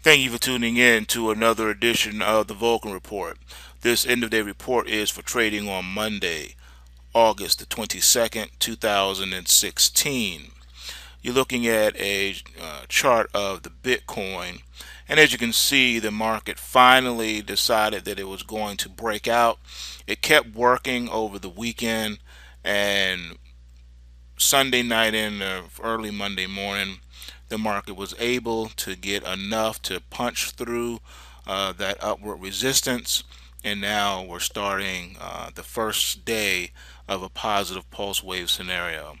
Thank you for tuning in to another edition of the Vulcan Report. This end of day report is for trading on Monday, August the 22nd, 2016. You're looking at a chart of the Bitcoin, and as you can see, the market finally decided that it was going to break out. It kept working over the weekend, and Sunday night and early Monday morning, the market was able to get enough to punch through that upward resistance, and now we're starting the first day of a positive pulse wave scenario.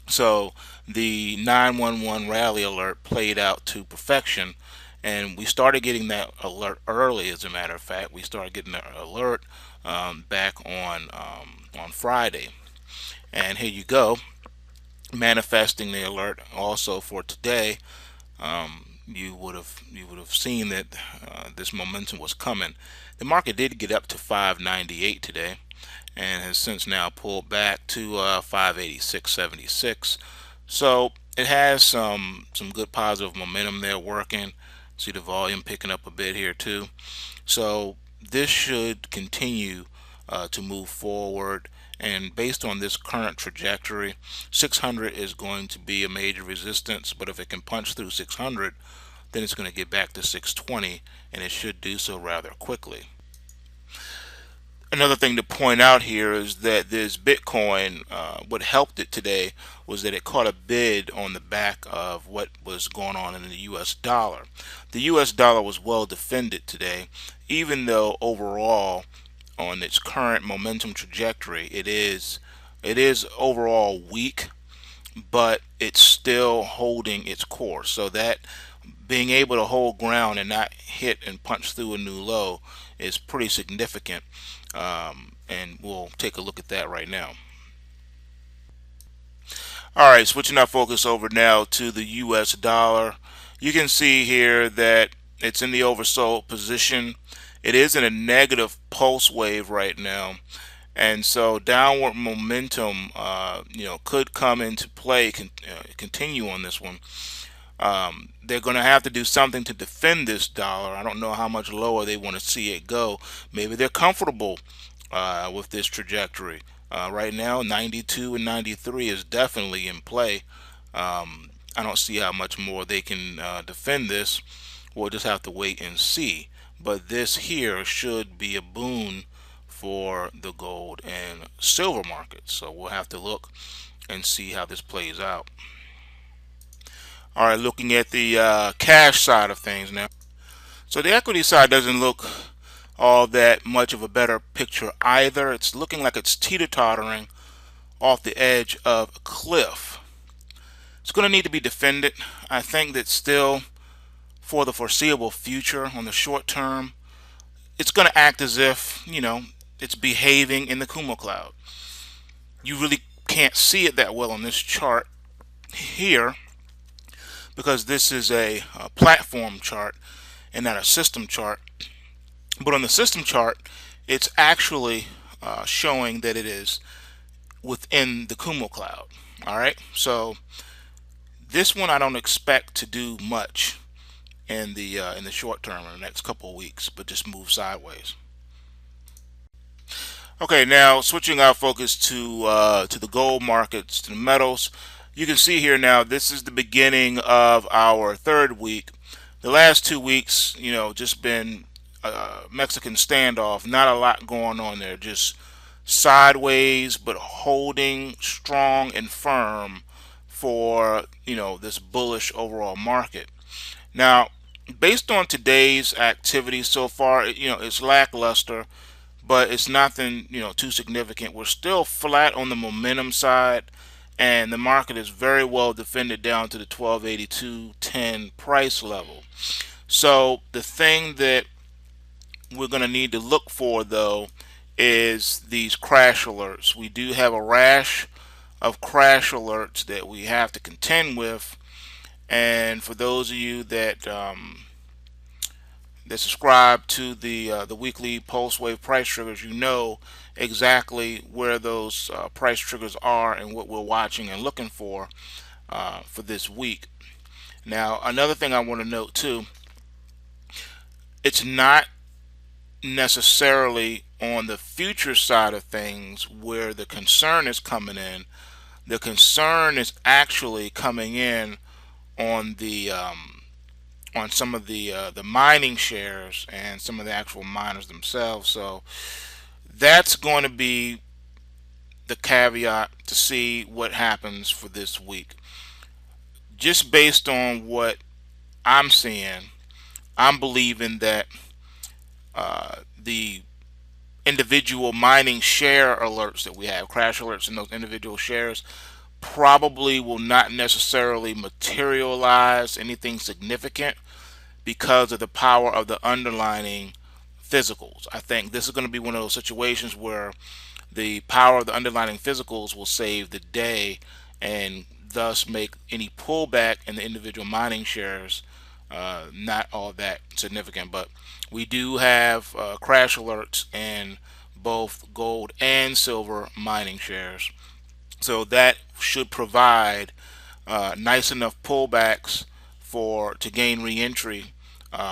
So the 911 rally alert played out to perfection, and we started getting that alert early. As a matter of fact, we started getting the alert back on Friday, and here you go, manifesting the alert also for today. You would have seen that this momentum was coming. The market did get up to 598 today, and has since now pulled back to 586.76. So it has some good positive momentum there working. See the volume picking up a bit here too. So this should continue to move forward, and based on this current trajectory, 600 is going to be a major resistance, but if it can punch through 600, then it's going to get back to 620, and it should do so rather quickly. Another thing to point out here is that this Bitcoin, what helped it today was that it caught a bid on the back of what was going on in the US dollar. The US dollar was well defended today, even though overall on its current momentum trajectory it is overall weak, but it's still holding its course. So that being able to hold ground and not hit and punch through a new low is pretty significant, and we'll take a look at that right now. All right, switching our focus over now to the US dollar. You can see here that it's in the oversold position. It is in a negative pulse wave right now, and so downward momentum could come into play, continue on this one. They're going to have to do something to defend this dollar. I don't know how much lower they want to see it go. Maybe they're comfortable with this trajectory. Right now, 92 and 93 is definitely in play. I don't see how much more they can defend this. We'll just have to wait and see. But this here should be a boon for the gold and silver markets. So we'll have to look and see how this plays out. All right, looking at the cash side of things now. So the equity side doesn't look all that much of a better picture either. It's looking like it's teeter-tottering off the edge of a cliff. It's going to need to be defended. I think that still for the foreseeable future, on the short term, it's going to act as if, it's behaving in the Kumo cloud. You really can't see it that well on this chart here, because this is a platform chart and not a system chart. But on the system chart, it's actually showing that it is within the Kumo cloud. All right, so this one I don't expect to do much in the short term, in the next couple of weeks, but just move sideways. Okay, now switching our focus to the gold markets, to the metals. You can see here now, this is the beginning of our third week. The last 2 weeks, just been Mexican standoff. Not a lot going on there. Just sideways, but holding strong and firm for this bullish overall market. Now, based on today's activity so far, it's lackluster, but it's nothing too significant. We're still flat on the momentum side, and the market is very well defended down to the 1282.10 price level. So the thing that we're going to need to look for, though, is these crash alerts. We do have a rash of crash alerts that we have to contend with, and for those of you that subscribe to the weekly pulse wave price triggers, you know exactly where those price triggers are and what we're watching and looking for this week. Now, another thing I want to note too it's not necessarily on the future side of things where the concern is coming in. The concern is actually coming in on the on some of the mining shares and some of the actual miners themselves. So that's going to be the caveat to see what happens for this week. Just based on what I'm seeing, I'm believing that the individual mining share alerts that we have, crash alerts in those individual shares, probably will not necessarily materialize anything significant because of the power of the underlying physicals. I think this is going to be one of those situations where the power of the underlying physicals will save the day and thus make any pullback in the individual mining shares not all that significant. But we do have crash alerts in both gold and silver mining shares, so that should provide nice enough pullbacks for to gain re-entry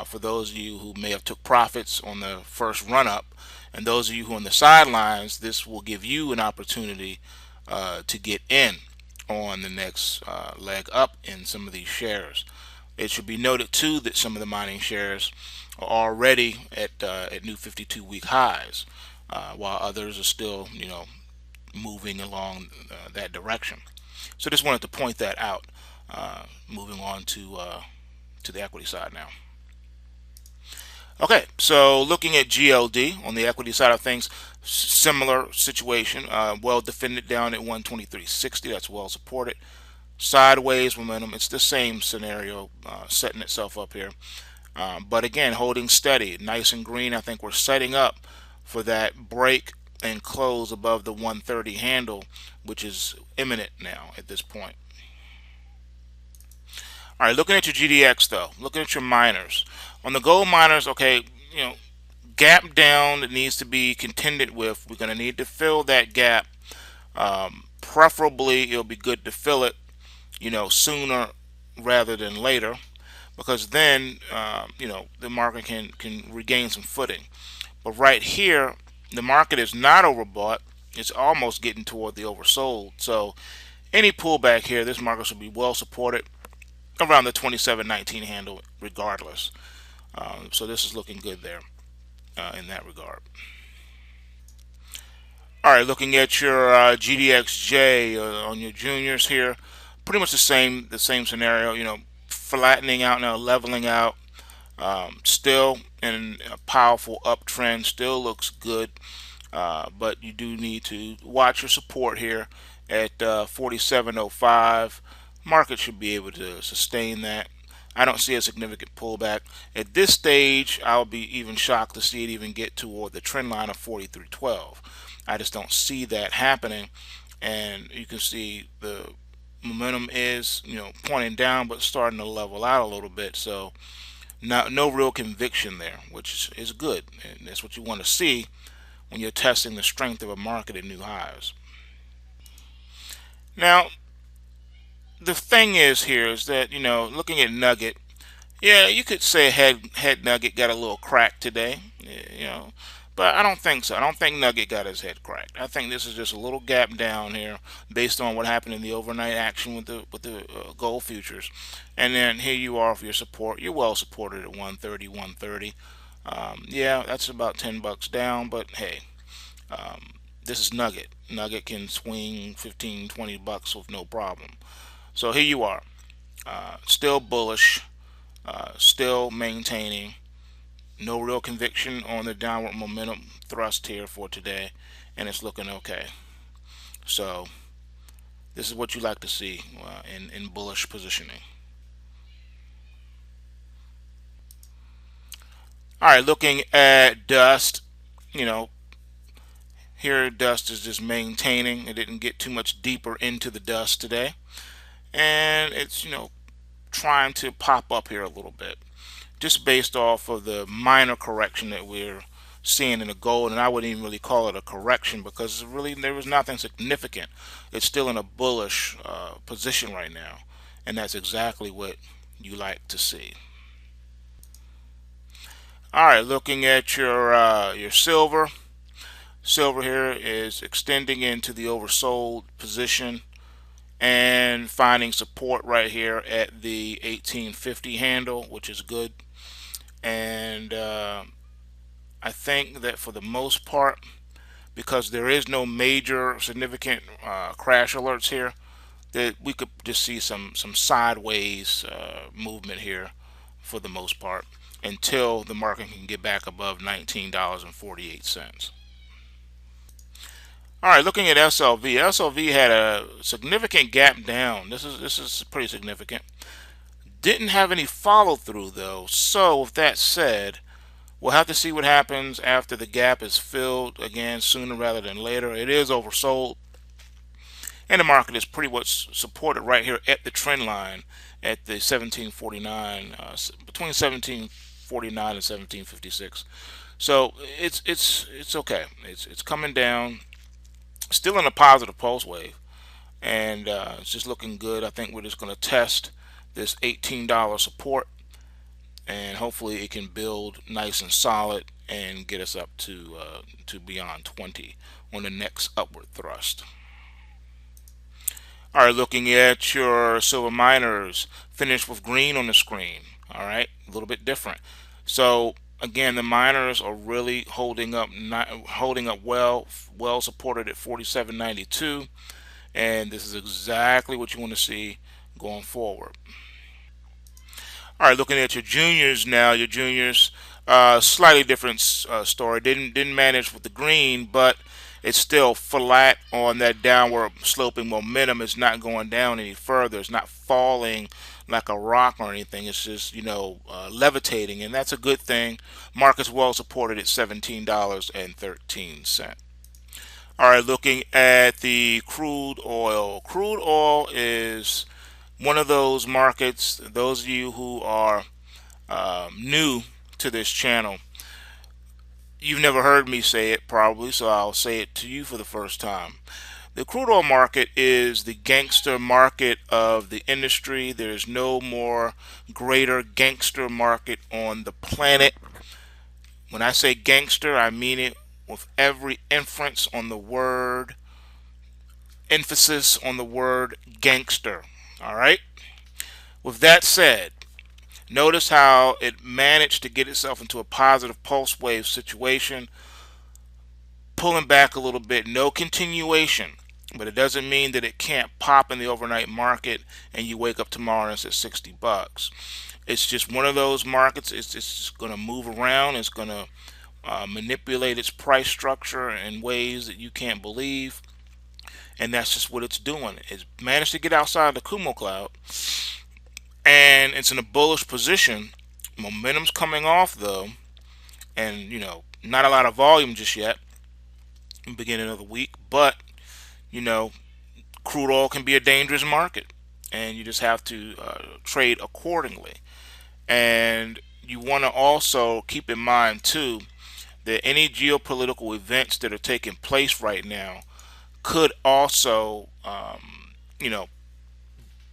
for those of you who may have took profits on the first run up, and those of you who are on the sidelines. This will give you an opportunity to get in on the next leg up in some of these shares. It should be noted too that some of the mining shares are already at new 52-week highs, while others are still, moving along that direction. So just wanted to point that out. Moving on to the equity side now. Okay, so looking at GLD on the equity side of things, similar situation. Well defended down at 123.60. That's well supported. Sideways momentum. It's the same scenario setting itself up here. But again, holding steady, nice and green. I think we're setting up for that break and close above the 130 handle, which is imminent now at this point. All right, looking at your GDX though, looking at your miners. On the gold miners, okay, gap down that needs to be contended with. We're going to need to fill that gap. Preferably, it'll be good to fill it, sooner rather than later, because then, the market can regain some footing. But right here, the market is not overbought. It's almost getting toward the oversold. So any pullback here, this market should be well supported around the 27.19 handle regardless. So this is looking good there in that regard. All right, looking at your GDXJ on your juniors here, pretty much the same scenario. Flattening out now, leveling out. Still in a powerful uptrend. Still looks good, but you do need to watch your support here at 47.05. Market should be able to sustain that. I don't see a significant pullback at this stage. I'll be even shocked to see it even get toward the trend line of 43.12. I just don't see that happening, and you can see the momentum is pointing down, but starting to level out a little bit. So no real conviction there, which is good, and that's what you want to see when you're testing the strength of a market at new highs. Now, the thing is that looking at Nugget, yeah, you could say head Nugget got a little cracked today, but I don't think so. I don't think Nugget got his head cracked. I think this is just a little gap down here based on what happened in the overnight action with the gold futures, and then here you are for your support. You're well supported at 130, 130. Yeah, that's about $10 down, but hey, this is Nugget. Nugget can swing 15, $20 with no problem. So here you are, still bullish, still maintaining. No real conviction on the downward momentum thrust here for today, and it's looking okay. So this is what you like to see in bullish positioning. All right, looking at dust, here dust is just maintaining. It didn't get too much deeper into the dust today, and it's trying to pop up here a little bit, just based off of the minor correction that we're seeing in the gold. And I wouldn't even really call it a correction because really there was nothing significant. It's still in a bullish position right now, and that's exactly what you like to see. All right, looking at your silver. Silver here is extending into the oversold position and finding support right here at the 1850 handle, which is good. And I think that for the most part, because there is no major significant crash alerts here, that we could just see some sideways movement here for the most part until the market can get back above $19.48. All right, looking at SLV. SLV had a significant gap down. This is pretty significant. Didn't have any follow through though. So with that said, we'll have to see what happens after the gap is filled again sooner rather than later. It is oversold, and the market is pretty much supported right here at the trend line at the 1749, between 1749 and 1756. So it's okay. It's coming down, still in a positive pulse wave, and it's just looking good. I think we're just going to test this $18 support, and hopefully it can build nice and solid and get us up to beyond 20 on the next upward thrust. All right, looking at your silver miners, finished with green on the screen. All right, a little bit different. So again, the miners are really holding up, well supported at 47.92, and this is exactly what you want to see going forward. All right, looking at your juniors now. Your juniors, slightly different story. Didn't manage with the green, but it's still flat on that downward sloping momentum. It's not going down any further. It's not falling like a rock or anything. It's just levitating, and that's a good thing. Market's well supported at $17.13. All right, looking at the crude oil. Crude oil is one of those markets. Those of you who are new to this channel, you've never heard me say it probably, so I'll say it to you for the first time. The crude oil market is the gangster market of the industry. There's no more greater gangster market on the planet. When I say gangster, I mean it with every inference on the word, emphasis on the word gangster. All right? With that said, notice how it managed to get itself into a positive pulse wave situation, pulling back a little bit. No continuation, but it doesn't mean that it can't pop in the overnight market and you wake up tomorrow and it's at 60 bucks. It's just one of those markets. It's going to move around. It's going to manipulate its price structure in ways that you can't believe, and that's just what it's doing. It's managed to get outside the Kumo cloud, and it's in a bullish position. Momentum's coming off though, and not a lot of volume just yet in the beginning of the week, but crude oil can be a dangerous market, and you just have to trade accordingly. And you want to also keep in mind too that any geopolitical events that are taking place right now could also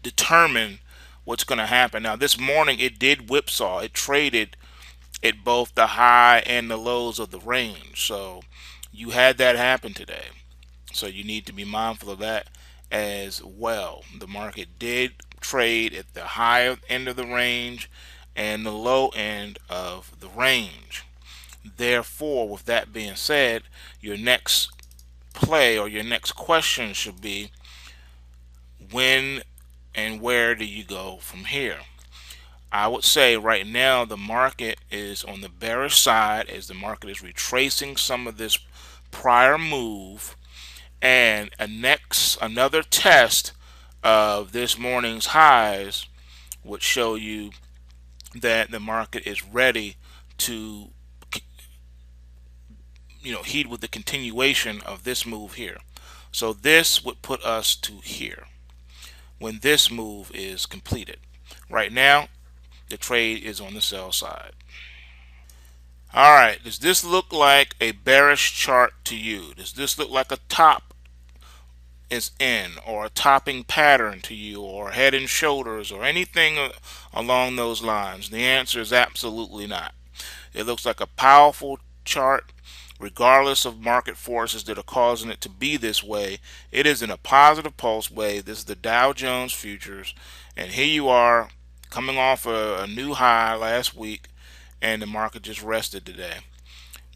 determine what's going to happen. Now this morning it did whipsaw. It traded at both the high and the lows of the range. So you had that happen today. So you need to be mindful of that as well. The market did trade at the high end of the range and the low end of the range. Therefore, with that being said, your next play or your next question should be, when and where do you go from here? I would say right now the market is on the bearish side as the market is retracing some of this prior move, and another test of this morning's highs would show you that the market is ready to heed with the continuation of this move here. So this would put us to here when this move is completed. Right now the trade is on the sell side. All right, does this look like a bearish chart to you? Does this look like a top is in, or a topping pattern to you, or head and shoulders, or anything along those lines? The answer is absolutely not. It looks like a powerful chart regardless of market forces that are causing it to be this way. It is in a positive pulse wave. This is the Dow Jones futures, and here you are coming off a new high last week, and the market just rested today,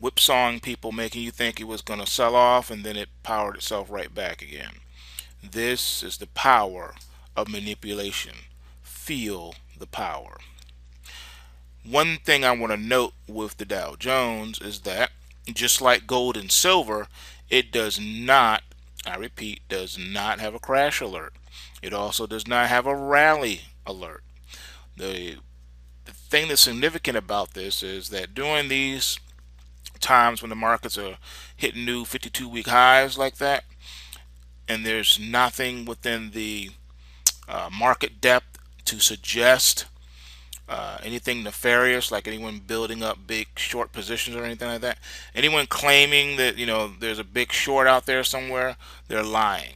whipsawing people, making you think it was going to sell off, and then it powered itself right back again. This is the power of manipulation. Feel the power. One thing I want to note with the Dow Jones is that just like gold and silver, it does not, I repeat, does not have a crash alert. It also does not have a rally alert. The thing that's significant about this is that during these times when the markets are hitting new 52-week highs like that, and there's nothing within the market depth to suggest anything nefarious, like anyone building up big short positions or anything like that. Anyone claiming that there's a big short out there somewhere, they're lying.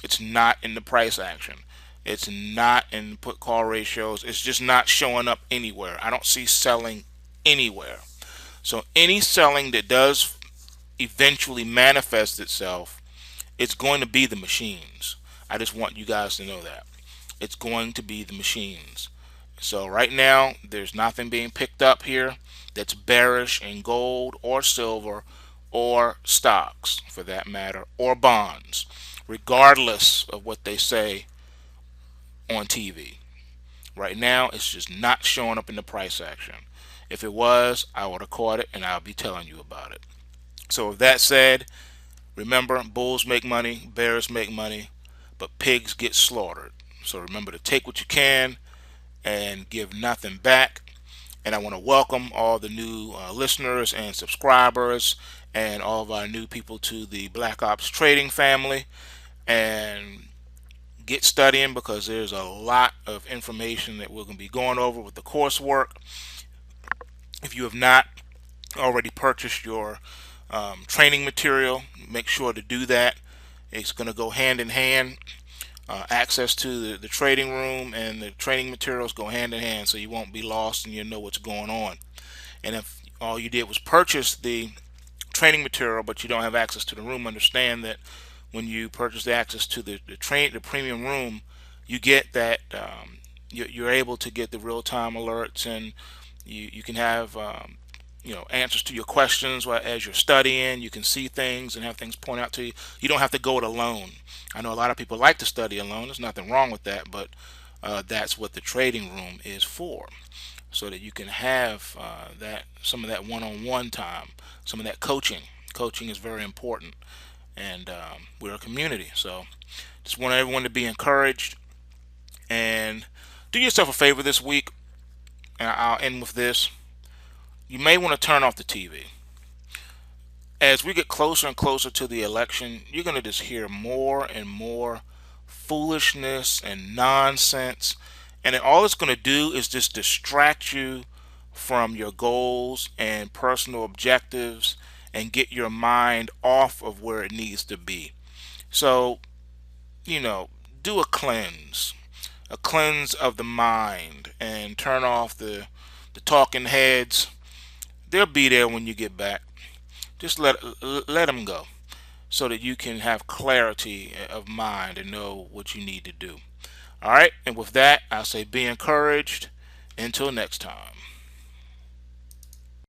It's not in the price action. It's not in put call ratios. It's just not showing up anywhere. I don't see selling anywhere. So any selling that does eventually manifest itself, it's going to be the machines. I just want you guys to know that. It's going to be the machines. So right now, there's nothing being picked up here that's bearish in gold or silver or stocks, for that matter, or bonds, regardless of what they say on TV. Right now, it's just not showing up in the price action. If it was, I would have caught it, and I'll be telling you about it. So with that said, remember, bulls make money, bears make money, but pigs get slaughtered. So remember to take what you can and give nothing back. And I want to welcome all the new listeners and subscribers and all of our new people to the Black Ops Trading family. And get studying, because there's a lot of information that we're going to be going over with the coursework. If you have not already purchased your training material, make sure to do that. It's going to go hand in hand. Access to the trading room and the training materials go hand in hand, so you won't be lost and you'll know what's going on. And if all you did was purchase the training material but you don't have access to the room, understand that when you purchase the access to the premium room, you get that you're able to get the real-time alerts, and you can have answers to your questions as you're studying. You can see things and have things point out to you. You don't have to go it alone. I know a lot of people like to study alone. There's nothing wrong with that, but that's what the trading room is for, so that you can have some of that one-on-one time, some of that coaching. Coaching is very important, and we're a community. So just want everyone to be encouraged, and do yourself a favor this week, and I'll end with this. You may want to turn off the TV. As we get closer and closer to the election, you're going to just hear more and more foolishness and nonsense, and all it's going to do is just distract you from your goals and personal objectives and get your mind off of where it needs to be. So, do a cleanse of the mind, and turn off the talking heads. They'll be there when you get back. Just let them go, so that you can have clarity of mind and know what you need to do. All right, and with that, I'll say be encouraged. Until next time.